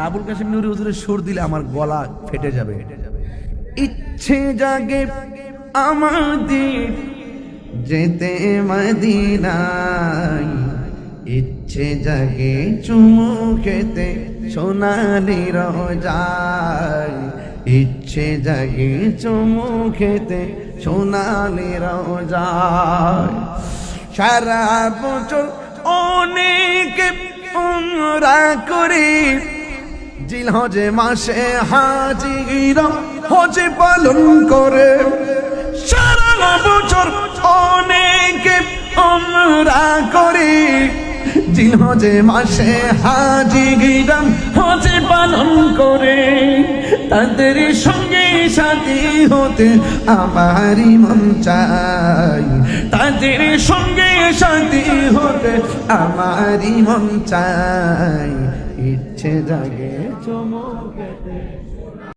আবুল কাসিম নুরি হুজুরের সুর দিলে আমার গলা ফেটে যাবে। ইচ্ছে জাগে আমাদের যেতে মদিনায়, ইচ্ছে জাগে চুমু খেতে সোনালি রোজায়, ইচ্ছে জাগে চুমু খেতে সোনালি রোজায়। সারা বছর অনেক উমরা করি, জিলহজে মাসে হাজিরা হজে পালন করে। সারা বছর অনেকে উমরা করে, জিলহজে মাসে হাজিরা হজে পালন করে। তাদের সঙ্গে সাথী হতে আমারই মন চাই, তাদের সঙ্গে সাথী হতে আমারই মন চাই। ইচ্ছে জাগে চুমু খেতে